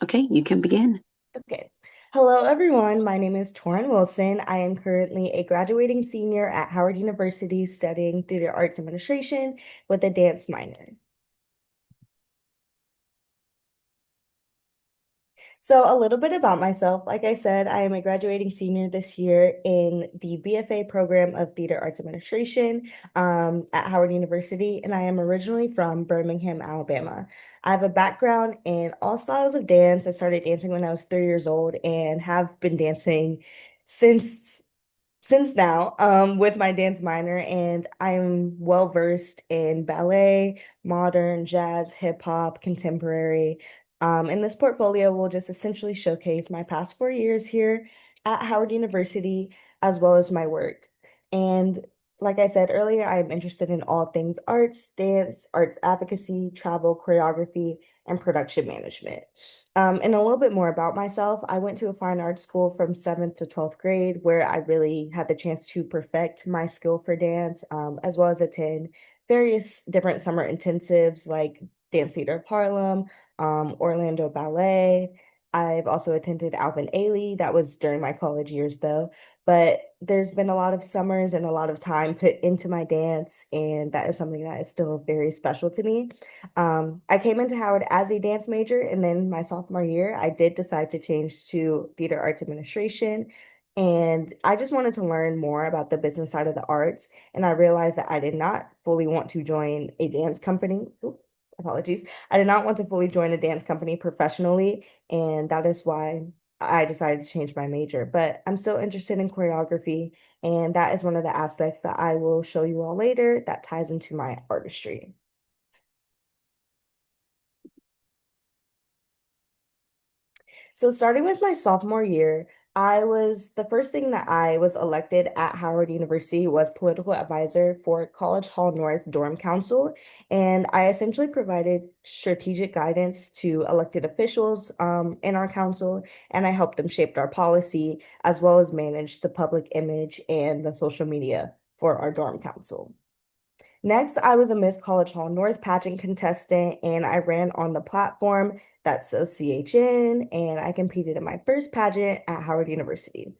Okay, you can begin. Okay. Hello, everyone. My name is Toryn Wilson. I am currently a graduating senior at Howard University studying theater arts administration with a dance minor. So, a little bit about myself. Like I said, I am a graduating senior this year in the BFA program of Theater Arts Administration at Howard University, and I am originally from Birmingham, Alabama. I have a background in all styles of dance. I started dancing when I was 3 years old and have been dancing since now with my dance minor, and I'm well versed in ballet, modern, jazz, hip hop, contemporary. And this portfolio will just essentially showcase my past 4 years here at Howard University, as well as my work. And like I said earlier, I'm interested in all things arts, dance, arts advocacy, travel, choreography, and production management. And a little bit more about myself. I went to a fine arts school from 7th to 12th grade where I really had the chance to perfect my skill for dance, as well as attend various different summer intensives like Dance Theater of Harlem, Orlando Ballet. I've also attended Alvin Ailey. That was during my college years, though. But there's been a lot of summers and a lot of time put into my dance, and that is something that is still very special to me. I came into Howard as a dance major, and then my sophomore year, I did decide to change to theater arts administration. And I just wanted to learn more about the business side of the arts. And I realized that I did not fully want to join a dance company. Oop, apologies. I did not want to fully join a dance company professionally. And that is why I decided to change my major. But I'm still interested in choreography. And that is one of the aspects that I will show you all later that ties into my artistry. So starting with my sophomore year, I was the first thing that I was elected at Howard University was political advisor for College Hall North Dorm Council, and I essentially provided strategic guidance to elected officials in our council, and I helped them shape our policy as well as manage the public image and the social media for our dorm council. Next, I was a Miss College Hall North pageant contestant, and I ran on the platform that's OCHN, and I competed in my first pageant at Howard University.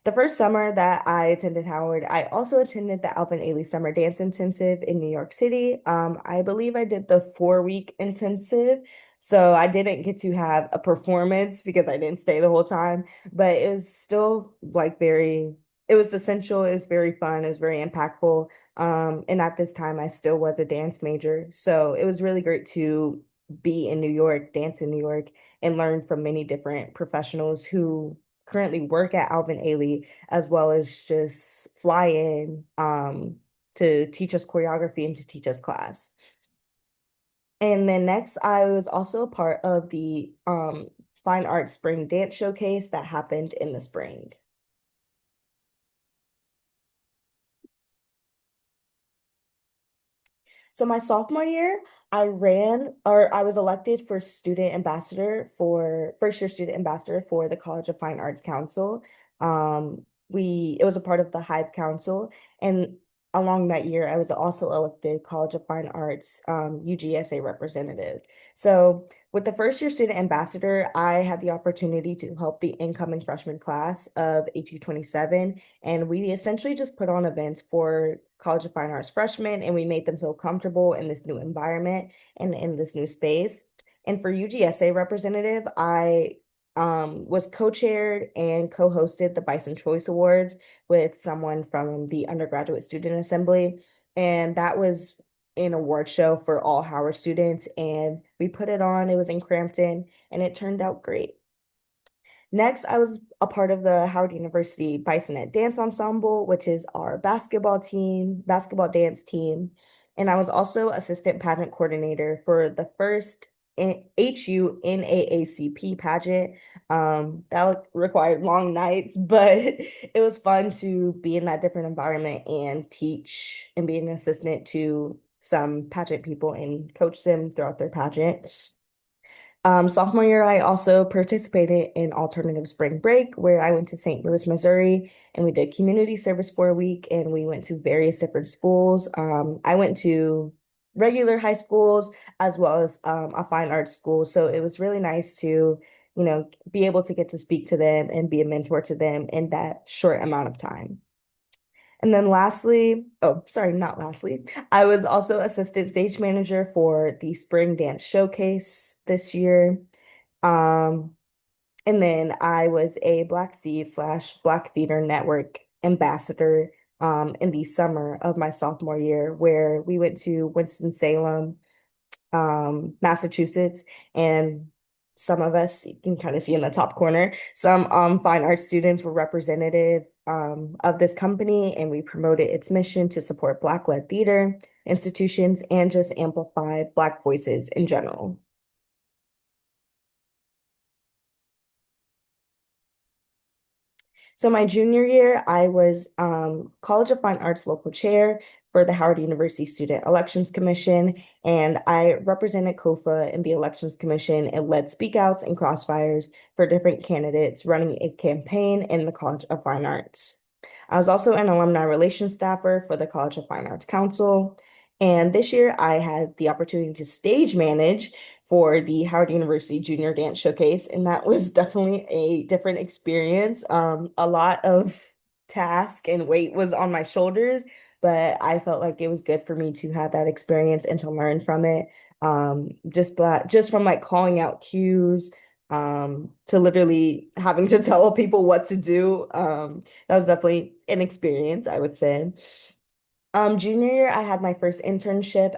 The first summer that I attended Howard, I also attended the Alvin Ailey Summer Dance Intensive in New York City. I believe I did the 4 week intensive, so I didn't get to have a performance because I didn't stay the whole time, but it was still like it was essential, it was very fun, it was very impactful. And at this time, I still was a dance major, so it was really great to be in New York, dance in New York, and learn from many different professionals who currently work at Alvin Ailey, as well as just fly in to teach us choreography and to teach us class. And then next, I was also a part of the Fine Arts Spring Dance Showcase that happened in the spring. So my sophomore year, I was elected for student ambassador for first year student ambassador for the College of Fine Arts Council. It was a part of the Hype Council, and along that year, I was also elected College of Fine Arts UGSA representative. So with the first year student ambassador, I had the opportunity to help the incoming freshman class of HU27, and we essentially just put on events for College of Fine Arts freshmen, and we made them feel comfortable in this new environment and in this new space. And for UGSA representative, I was co-chaired and co-hosted the Bison Choice Awards with someone from the Undergraduate Student Assembly. And that was an award show for all Howard students. And we put it on, it was in Crampton, and it turned out great. Next, I was a part of the Howard University Bisonet Dance Ensemble, which is our basketball dance team. And I was also assistant pageant coordinator for the first HU NAACP pageant. That required long nights, but it was fun to be in that different environment and teach and be an assistant to some pageant people and coach them throughout their pageant. Sophomore year, I also participated in Alternative Spring Break, where I went to St. Louis, Missouri, and we did community service for a week, and we went to various different schools. I went to regular high schools as well as a fine arts school. So it was really nice to, be able to get to speak to them and be a mentor to them in that short amount of time. And then lastly, oh, sorry, not lastly, I was also assistant stage manager for the Spring Dance Showcase this year. Um, and then I was a Black Seed slash Black Theater Network ambassador in the summer of my sophomore year, where we went to Winston-Salem, Massachusetts, and some of us, you can kind of see in the top corner, some fine arts students were representative of this company, and we promoted its mission to support Black-led theater institutions and just amplify Black voices in general. So my junior year, I was College of Fine Arts local chair for the Howard University Student Elections Commission, and I represented COFA in the Elections Commission and led speakouts and crossfires for different candidates running a campaign in the College of Fine Arts. I was also an alumni relations staffer for the College of Fine Arts Council. And this year, I had the opportunity to stage manage for the Howard University Junior Dance Showcase, and that was definitely a different experience. A lot of task and weight was on my shoulders, but I felt like it was good for me to have that experience and to learn from it. Just from like calling out cues, to literally having to tell people what to do. That was definitely an experience, I would say. Junior year, I had my first internship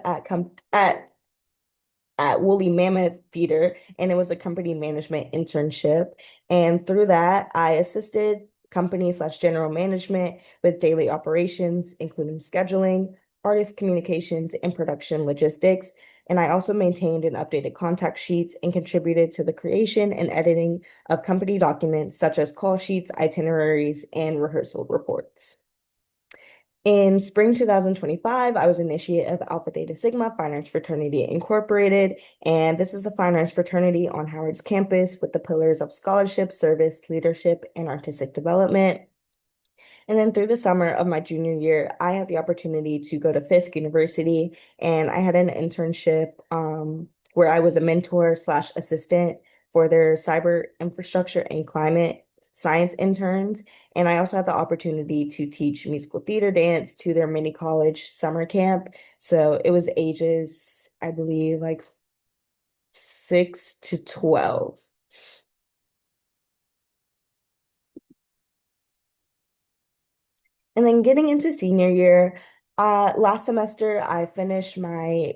at Woolly Mammoth Theater, and it was a company management internship. And through that, I assisted company slash general management with daily operations, including scheduling, artist communications, and production logistics. And I also maintained and updated contact sheets and contributed to the creation and editing of company documents such as call sheets, itineraries, and rehearsal reports. In spring 2025, I was initiate of Alpha Theta Sigma Fine Arts Fraternity Incorporated, and this is a fine arts fraternity on Howard's campus with the pillars of scholarship, service, leadership, and artistic development. And then through the summer of my junior year, I had the opportunity to go to Fisk University, and I had an internship where I was a mentor slash assistant for their cyber infrastructure and climate science interns. And I also had the opportunity to teach musical theater dance to their mini college summer camp. So it was ages, I believe, like 6 to 12. And then getting into senior year, last semester I finished my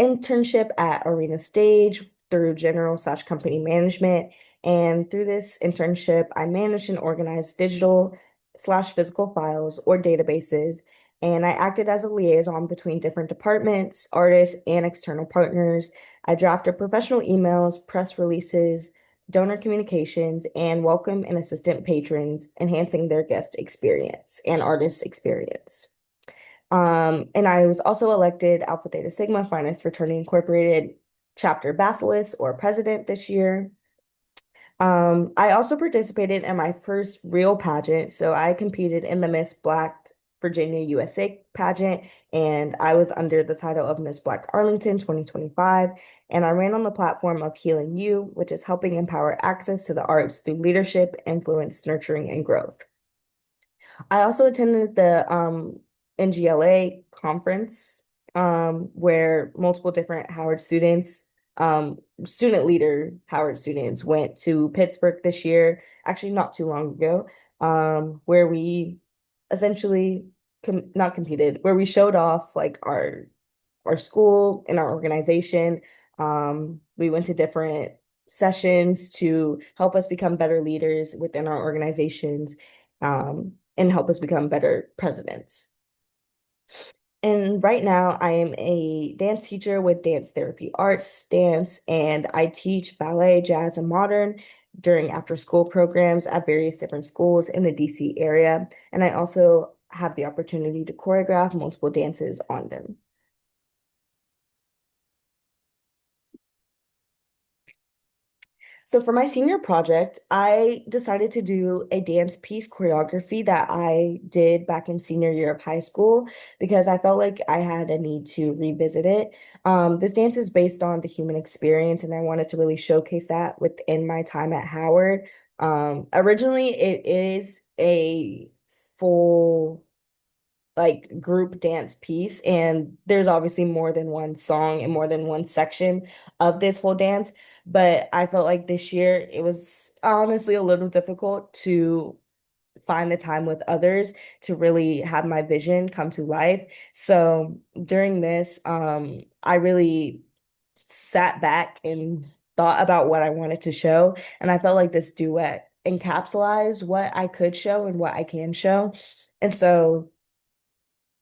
internship at Arena Stage through general slash company management. And through this internship, I managed and organized digital slash physical files or databases. And I acted as a liaison between different departments, artists, and external partners. I drafted professional emails, press releases, donor communications, and welcome and assistant patrons, enhancing their guest experience and artist experience. And I was also elected Alpha Theta Sigma Finance Fraternity Incorporated Chapter Basilis or president this year. I also participated in my first real pageant. So I competed in the Miss Black Virginia USA pageant, and I was under the title of Miss Black Arlington 2025. And I ran on the platform of Healing You, which is helping empower access to the arts through leadership, influence, nurturing, and growth. I also attended the NGLA conference where multiple different Howard students, student leader Howard students went to Pittsburgh this year, actually not too long ago, where we essentially not competed, where we showed off like our school and our organization. We went to different sessions to help us become better leaders within our organizations, and help us become better presidents. And right now, I am a dance teacher with dance therapy arts, dance, and I teach ballet, jazz, and modern during after school programs at various different schools in the DC area. And I also have the opportunity to choreograph multiple dances on them. So for my senior project, I decided to do a dance piece choreography that I did back in senior year of high school because I felt like I had a need to revisit it. This dance is based on the human experience, and I wanted to really showcase that within my time at Howard. Originally, it is a full like group dance piece, and there's obviously more than one song and more than one section of this whole dance, but I felt like this year it was honestly a little difficult to find the time with others to really have my vision come to life. So during this, I really sat back and thought about what I wanted to show, and I felt like this duet encapsulates what I could show and what I can show. And so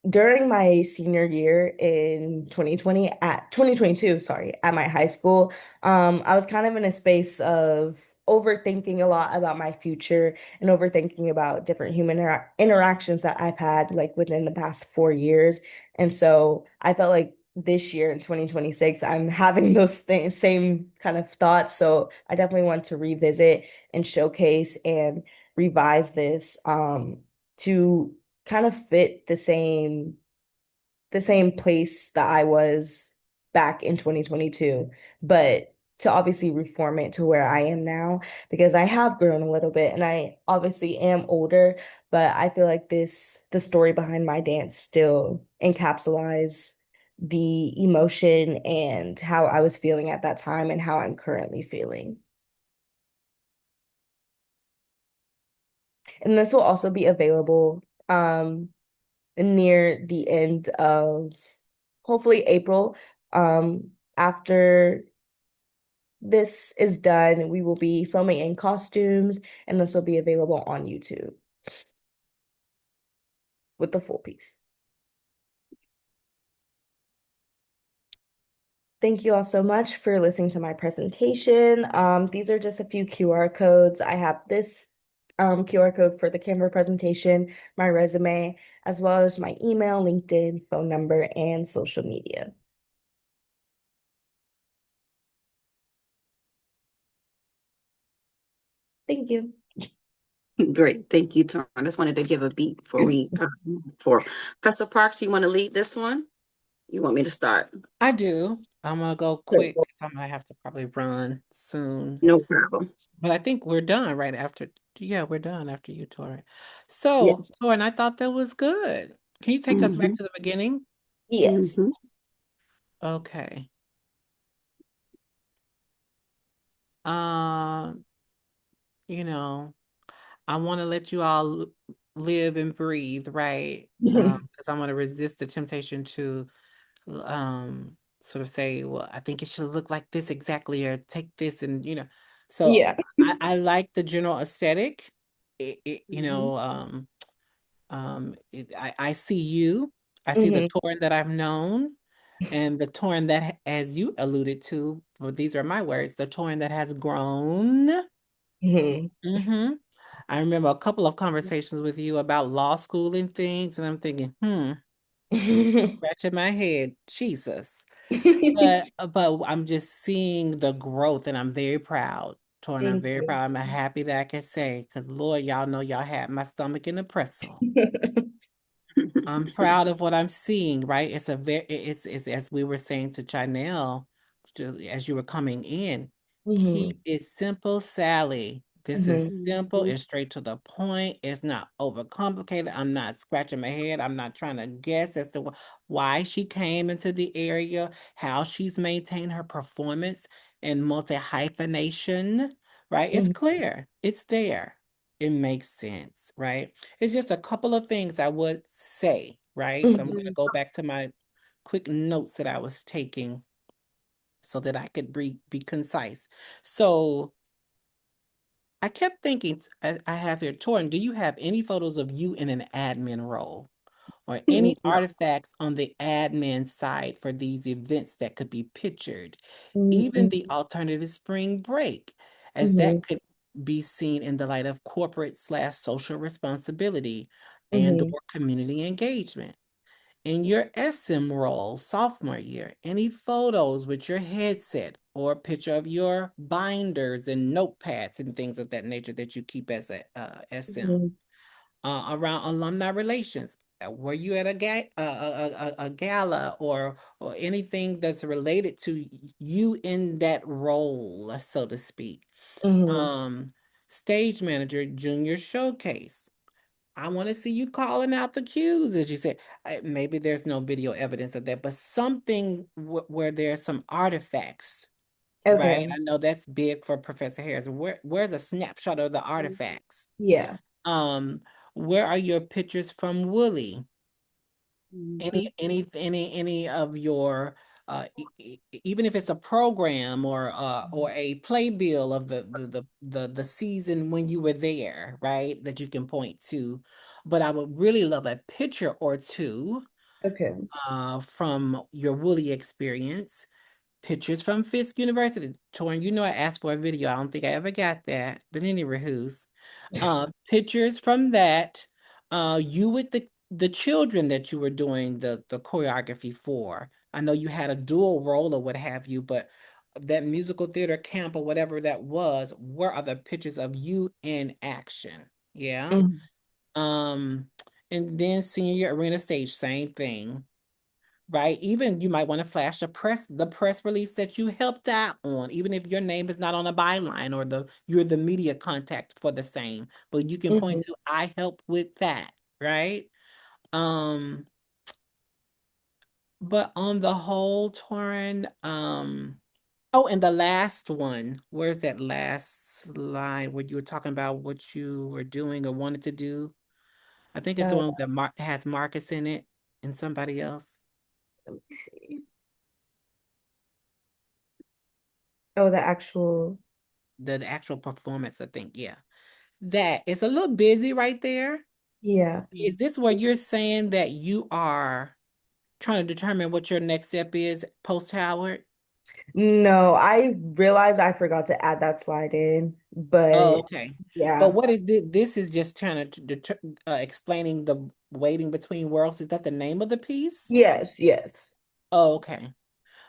during my senior year in 2022, sorry, at my high school, I was kind of in a space of overthinking a lot about my future and overthinking about different human interactions that I've had like within the past 4 years. And so I felt like this year in 2026, I'm having those things, same kind of thoughts. So I definitely want to revisit and showcase and revise this to kind of fit the same place that I was back in 2022, but to obviously reform it to where I am now because I have grown a little bit and I obviously am older, but I feel like the story behind my dance still encapsulates the emotion and how I was feeling at that time and how I'm currently feeling. And this will also be available near the end of hopefully April. After this is done, we will be filming in costumes, and this will be available on YouTube with the full piece. Thank you all so much for listening to my presentation. These are just a few QR codes. I have this QR code for the Canva presentation, my resume, as well as my email, LinkedIn, phone number, and social media. Thank you. Great. Thank you, Toryn. I just wanted to give a beat before we for Professor Parks. You want to lead this one? You want me to start? I do. I'm gonna go quick because I'm gonna have to probably run soon. No problem. But I think we're done right after. Yeah, we're done after you, Torrin. So, Yes. Torrin, I thought that was good. Can you take us back Hmm. to the beginning? Yes. Hmm. Okay. Um, you know, I want to let you all live and breathe, right? Because I want to resist the temptation to sort of say, well, I think it should look like this exactly, or take this and so Yeah. I like the general aesthetic. It Hmm. I see you. I see the Hmm. Torn that I've known and the Torn that, as you alluded to, well, these are my words, the Torn that has grown. Hmm. Hmm. I remember a couple of conversations with you about law school and things, and I'm thinking, scratching my head, Jesus. But I'm just seeing the growth and I'm very proud. Torn, I'm Thank very you. proud. I'm happy that I can say, because Lord, y'all know y'all had my stomach in a pretzel. I'm proud of what I'm seeing, right? It's as we were saying to Chanel, as you were coming in, Hmm. keep it simple, Sally. This is Hmm. simple, it's straight to the point, it's not overcomplicated. I'm not scratching my head, I'm not trying to guess as to why she came into the area, how she's maintained her performance in multi-hyphenation, right? It's clear, it's there, it makes sense, right? It's just a couple of things I would say, right? So I'm going to Hmm. go back to my quick notes that I was taking so that I could be concise. So I kept thinking, I have here, Torrin, do you have any photos of you in an admin role or any No. artifacts on the admin side for these events that could be pictured? Even Hmm. the alternative spring break, as Hmm. that could be seen in the light of corporate/social responsibility and Hmm. or community engagement. In your SM role, sophomore year, any photos with your headset or a picture of your binders and notepads and things of that nature that you keep as a SM? Mhm. Around alumni relations. Were you at a gala or anything that's related to you in that role, so to speak? Mhm. Um, Stage manager, junior showcase. I want to see you calling out the cues, as you said. Maybe there's no video evidence of that, but something where there's some artifacts, right? Okay. I know that's big for Professor Harris. Where's a snapshot of the artifacts? Yeah. Um, where are your pictures from Woolly? Mhm. Any of your even if it's a program or a playbill of the season when you were there, right? That you can point to. But I would really love a picture or two Okay. from your Woolly experience. Pictures from Fisk University. Torn, you know I asked for a video. I don't think I ever got that. But anyway, pictures from that, you with the children that you were doing the choreography for. I know you had a dual role or what have you, but that musical theater camp or whatever that was, where are the pictures of you in action? Yeah. Mhm. Um, and then senior year arena stage, same thing, right? Even you might want to flash the press release that you helped out on, even if your name is not on a byline or you're the media contact for the same, but you can point Mhm. to I helped with that, right? Um, but on the whole, Torrin, oh, and the last one, where's that last slide where you were talking about what you were doing or wanted to do? I think it's the Uh, one that has Marcus in it and somebody else. let me see. Oh, the actual. The actual performance, I think, yeah. That is a little busy right there. Yeah. Is this where you're saying that you are trying to determine what your next step is post Howard? No, I realized I forgot to add that slide in, Oh, but okay. But yeah. what is this? This is just trying to explaining the waiting between worlds. Is that the name of the piece? Yes, yes. Oh, okay.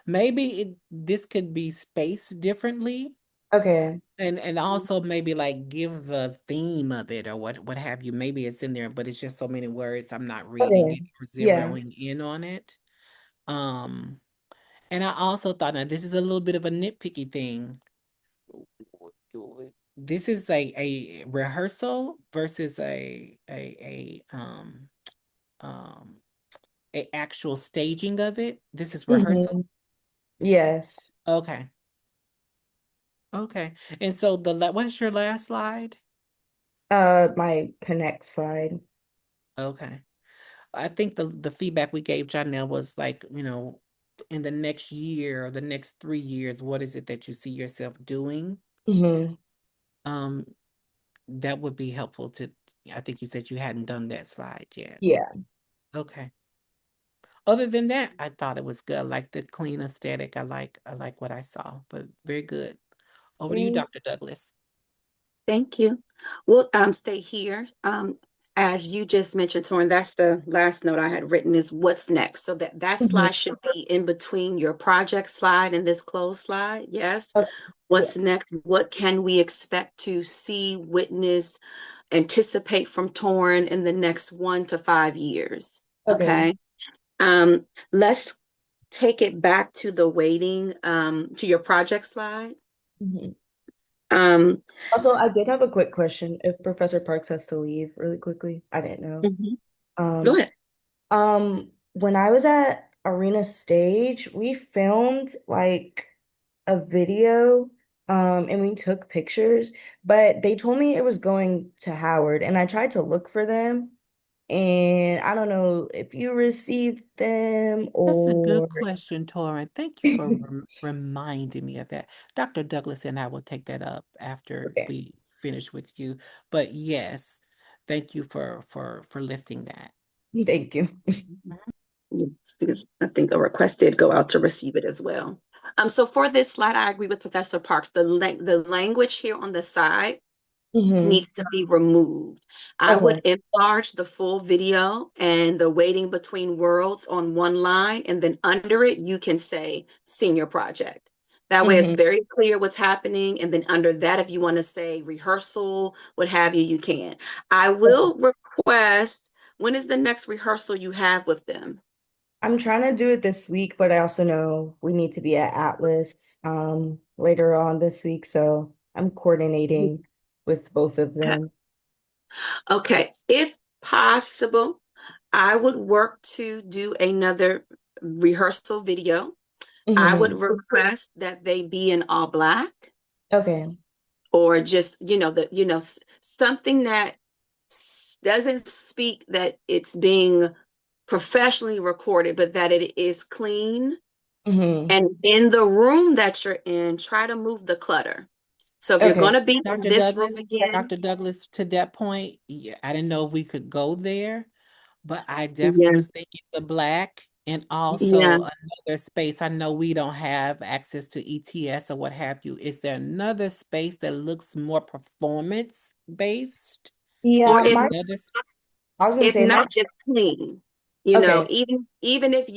Maybe this could be spaced differently. Okay. And also maybe like give the theme of it or what have you. Maybe it's in there, but it's just so many words. I'm not reading Okay. it or Yeah. zeroing in on it. Um, and I also thought, now this is a little bit of a nitpicky thing. This is a rehearsal versus um a actual staging of it. This is rehearsal. Hmm. Yes. Okay. Okay. And so what is your last slide? My connect slide. Okay. I think the feedback we gave Janelle was like, in the next year or the next 3 years, what is it that you see yourself doing? Hmm. Um, that would be helpful to, I think you said you hadn't done that slide yet. Yeah. Okay. Other than that, I thought it was good. I like the clean aesthetic. I like what I saw, but very good. Over to you, Thank Dr. Douglas. Thank you. We'll stay here. As you just mentioned, Torrin, that's the last note I had written is what's next. So that Mhm. slide should be in between your project slide and this closed slide. Yes. Okay. What's Yes. next? What can we expect to see, witness, anticipate from Torrin in the next 1 to 5 years? Okay. Okay. Let's take it back to the waiting, to your project slide. Mhm. Um, Also, I did have a quick question. If Professor Parks has to leave really quickly, I didn't know. mhm. Go Um, ahead. when I was at Arena Stage, we filmed like a video, and we took pictures, but they told me it was going to Howard, and I tried to look for them, and I don't know if you received them That's a or good question, Torrin. Thank you for reminding me of that. Dr. Douglas and I will take that up after okay. we finish with you. But yes, thank you for lifting that. Thank you. Yes, because I think a request did go out to receive it as well. So for this slide, I agree with Professor Parks. The language here on the side Mm-hmm. needs to be removed. I would Okay. enlarge the full video and the waiting between worlds on one line, and then under it, you can say senior project. That way it's Mm-hmm. very clear what's happening. And then under that, if you want to say rehearsal, what have you, you can. I Okay. will request, when is the next rehearsal you have with them? I'm trying to do it this week, but I also know we need to be at Atlas later on this week, so I'm coordinating with both of them. Okay, if possible, I would work to do another rehearsal video. I would Hmm. request that they be in all black, Okay. or just, something that doesn't speak that it's being professionally recorded, but that it is clean. Hmm. And in the room that you're in, try to move the clutter. So if you're going Okay. to be in Dr. this room Douglas, again, Dr. Douglas, to that point, yeah, I didn't know if we could go there, but I definitely yeah, was thinking the black and also yeah. another space. I know we don't have access to ETS or what have you. Is there another space that looks more performance based? Is Or Yeah, there if another? I was gonna if say my, not, just clean. okay. Even if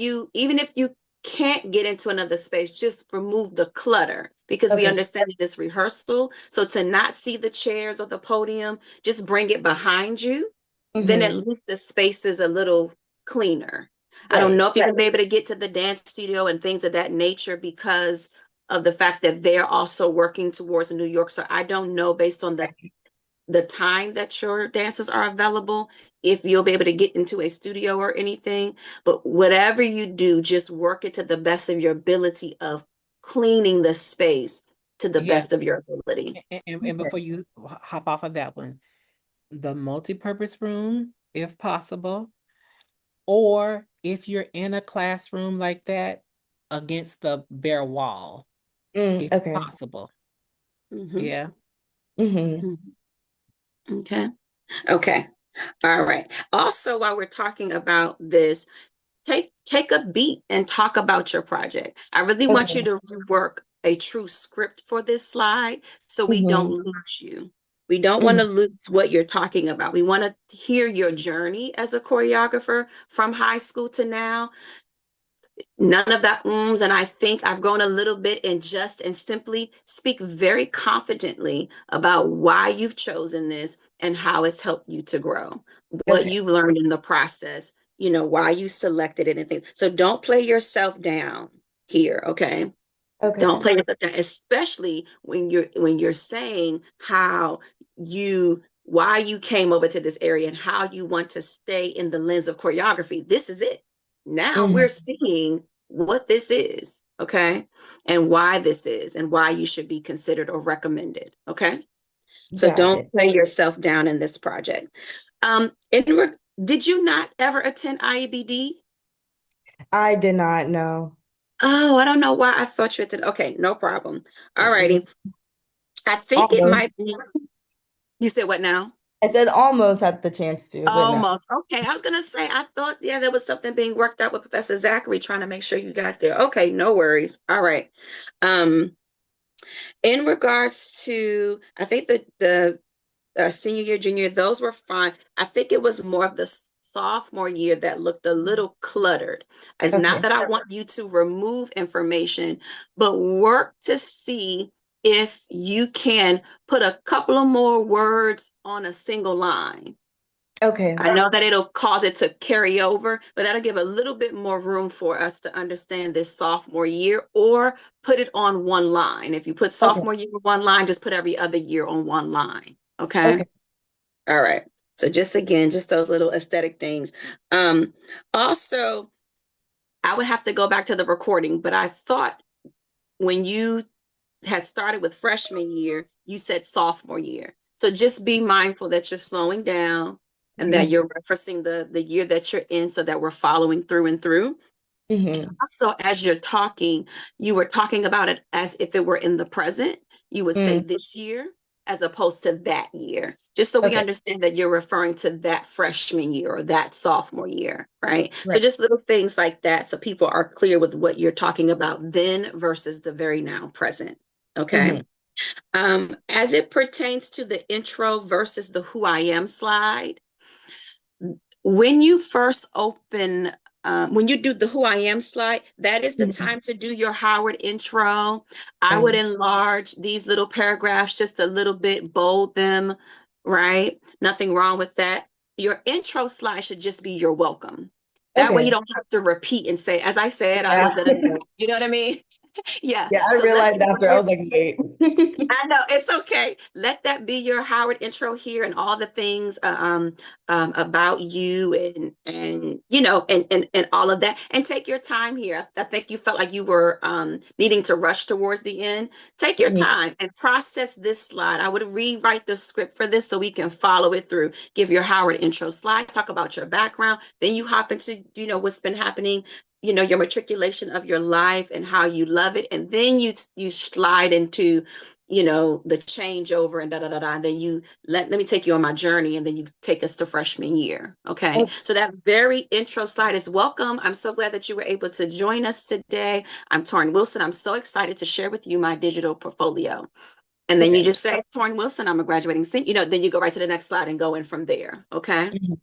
you can't get into another space, just remove the clutter, because we Okay. understand that it's rehearsal. So to not see the chairs or the podium, just bring it behind you. Then at Hmm. least the space is a little cleaner. I don't Right. know if you're gonna be able to get to the dance studio and things of that nature because of the fact that they're also working towards New York. So I don't know, based on the time that your dancers are available, if you'll be able to get into a studio or anything. But whatever you do, just work it to the best of your ability of cleaning the space to the Yeah. best of your ability. And before you hop off of that one, the multipurpose room, if possible, or if you're in a classroom like that, against the bare wall, if Okay. possible. Hmm. Yeah. Hmm. Okay. Okay. All right. Also, while we're talking about this, take a beat and talk about your project. I really want you Okay. to rework a true script for this slide so we don't Hmm. lose you. We don't want to Hmm. lose what you're talking about. We want to hear your journey as a choreographer from high school to now. None of that ums, and I think I've grown a little bit, and just and simply speak very confidently about why you've chosen this and how it's helped you to grow, what Okay. you've learned in the process, why you selected it and things. So don't play yourself down here, okay? Don't Okay. play yourself down, especially when you're saying how why you came over to this area and how you want to stay in the lens of choreography. This is it. Now we're Hmm. seeing what this is, okay? And why this is and why you should be considered or recommended, okay? So Got don't it. play yourself down in this project. Did you not ever attend IEBD? I did not know. Oh, I don't know why I thought you did. Okay, no problem. All Mm, righty. I think it might almost. be. You said what now? I said almost had the chance to, but no. Almost. Okay. I was gonna say, I thought, yeah, there was something being worked out with Professor Zachary trying to make sure you got there. Okay, no worries. All right. Um, in regards to, I think the senior year, junior year, those were fine. I think it was more of the sophomore year that looked a little cluttered. It's not Okay. that I want you to remove information, but work to see if you can put a couple of more words on a single line. Okay. I know that it'll cause it to carry over, but that'll give a little bit more room for us to understand this sophomore year, or put it on one line. If you put Okay. sophomore year on one line, just put every other year on one line. Okay. Okay. All right. So just again, just those little aesthetic things. Um, Also, I would have to go back to the recording, but I thought when you had started with freshman year, you said sophomore year. So just be mindful that you're slowing down and that Hmm. you're referencing the year that you're in so that we're following through and through. Hmm. Also, as you're talking, you were talking about it as if it were in the present. You would say Mm. this year as opposed to that year, just so we Okay. understand that you're referring to that freshman year or that sophomore year, right? So Right. just little things like that so people are clear with what you're talking about then versus the very now present. Okay. Hmm. As it pertains to the intro versus the who I am slide, when you first open, when you do the who I am slide, that is the Mhm. time to do your Howard intro. I would Okay. enlarge these little paragraphs just a little bit, bold them, right? Nothing wrong with that. Your intro slide should just be your welcome. That way you Okay. don't have to repeat and say, as I said, I was Yeah. da, da, da. You know what I mean? Yeah. Yeah, I So let realized after I was like, wait. I know it's okay. Let that be your Howard intro here, and all the things about you, and you know, and all of that. And take your time here. I think you felt like you were needing to rush towards the end. Take your Mhm. time and process this slide. I would rewrite the script for this so we can follow it through. Give your Howard intro slide. Talk about your background. Then you hop into what's been happening, your matriculation of your life and how you love it, and then you slide into the changeover and da da da da. And then you let me take you on my journey, and then you take us to freshman year. Okay. Oh, So that very intro slide is welcome. I'm so glad that you were able to join us today. I'm Toryn Wilson. I'm so excited to share with you my digital portfolio. And then you okay. just say, Toryn Wilson, I'm a graduating senior. Then you go right to the next slide and go in from there. Okay. Mhm.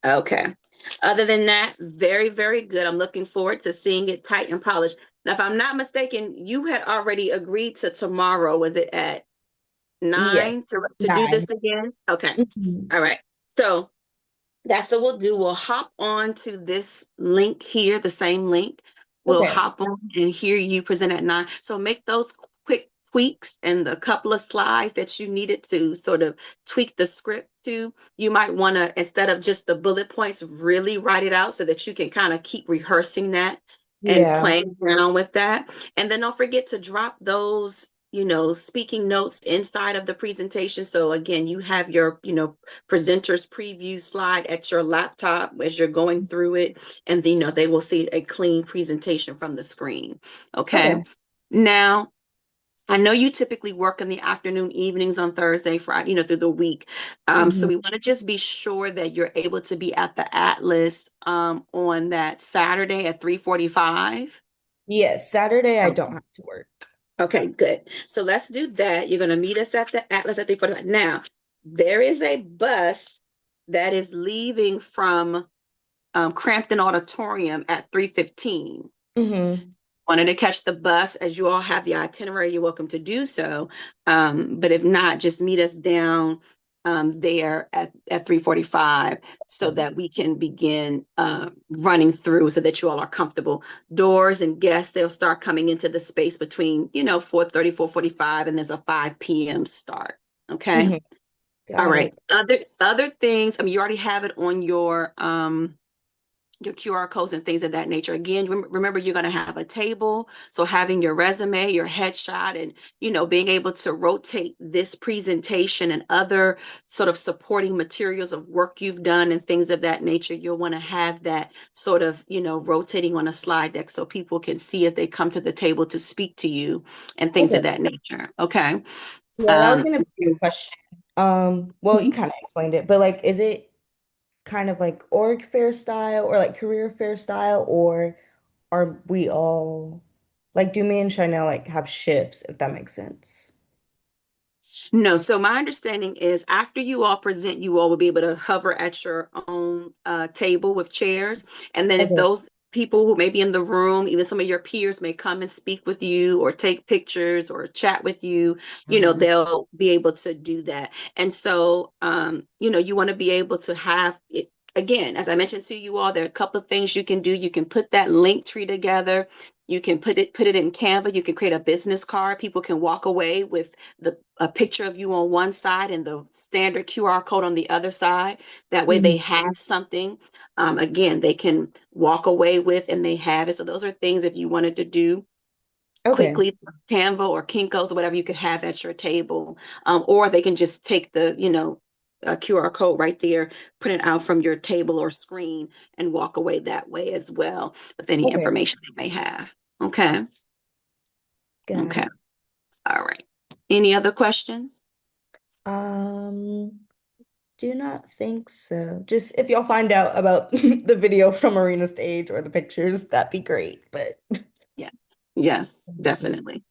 Okay. Other than that, very, very good. I'm looking forward to seeing it tight and polished. Now, if I'm not mistaken, you had already agreed to tomorrow. Was it at Yes, 9 to do this 9. again? Okay. Mhm. All right. So that's what we'll do. We'll hop on to this link here, the same link. We'll Okay. hop on and hear you present at 9. So make those quick tweaks and the couple of slides that you needed to sort of tweak the script to. You might want to, instead of just the bullet points, really write it out so that you can kind of keep rehearsing that and Yeah. playing around with that. And then don't forget to drop those speaking notes inside of the presentation. So again, you have your, presenter's preview slide at your laptop as you're going through it, and then they will see a clean presentation from the screen. Okay. Okay. Now, I know you typically work in the afternoon, evenings on Thursday, Friday, through the week. So Mhm. we want to just be sure that you're able to be at the Atlas on that Saturday at 3:45. Yes, Saturday I don't have to work. Okay, good. So let's do that. You're going to meet us at the Atlas at 3:45. Now, there is a bus that is leaving from Crampton Auditorium at 3:15. Hmm. Wanted to catch the bus, as you all have the itinerary, you're welcome to do so. But if not, just meet us down there at 3:45 so that we can begin running through so that you all are comfortable. Doors and guests, they'll start coming into the space between, 4:30, 4:45, and there's a 5 p.m. start. Okay. Hmm. All Got right. it. Other things, I mean, you already have it on your QR codes and things of that nature. Again, remember you're going to have a table. So having your resume, your headshot, and being able to rotate this presentation and other sort of supporting materials of work you've done and things of that nature, you'll want to have that sort of, rotating on a slide deck so people can see as they come to the table to speak to you and things Okay. of that nature. Okay. Yeah, that was Um, gonna be a question. Well, you kind of explained it, but like, is it kind of like org fair style or like career fair style, or are we all like, do me and Chanel like have shifts, if that makes sense? No, so my understanding is after you all present, you all will be able to hover at your own table with chairs. And then if Okay. those people who may be in the room, even some of your peers may come and speak with you or take pictures or chat with you, Mhm. they'll be able to do that. And so, you want to be able to have it. Again, as I mentioned to you all, there are a couple of things you can do. You can put that link tree together. You can put it in Canva. You can create a business card. People can walk away with a picture of you on one side and the standard QR code on the other side. That way they Mhm. have something, again, they can walk away with and they have it. So those are things if you wanted to do Okay. quickly, Canva or Kinko's or whatever you could have at your table. Or they can just take the, a QR code right there, print it out from your table or screen and walk away that way as well with any Okay. information they may have. Okay. Got Okay. it. All right. Any other questions? Um, do not think so. Just if y'all find out about the video from Marina Stage or the pictures, that'd be great. But Yeah. Yes, definitely.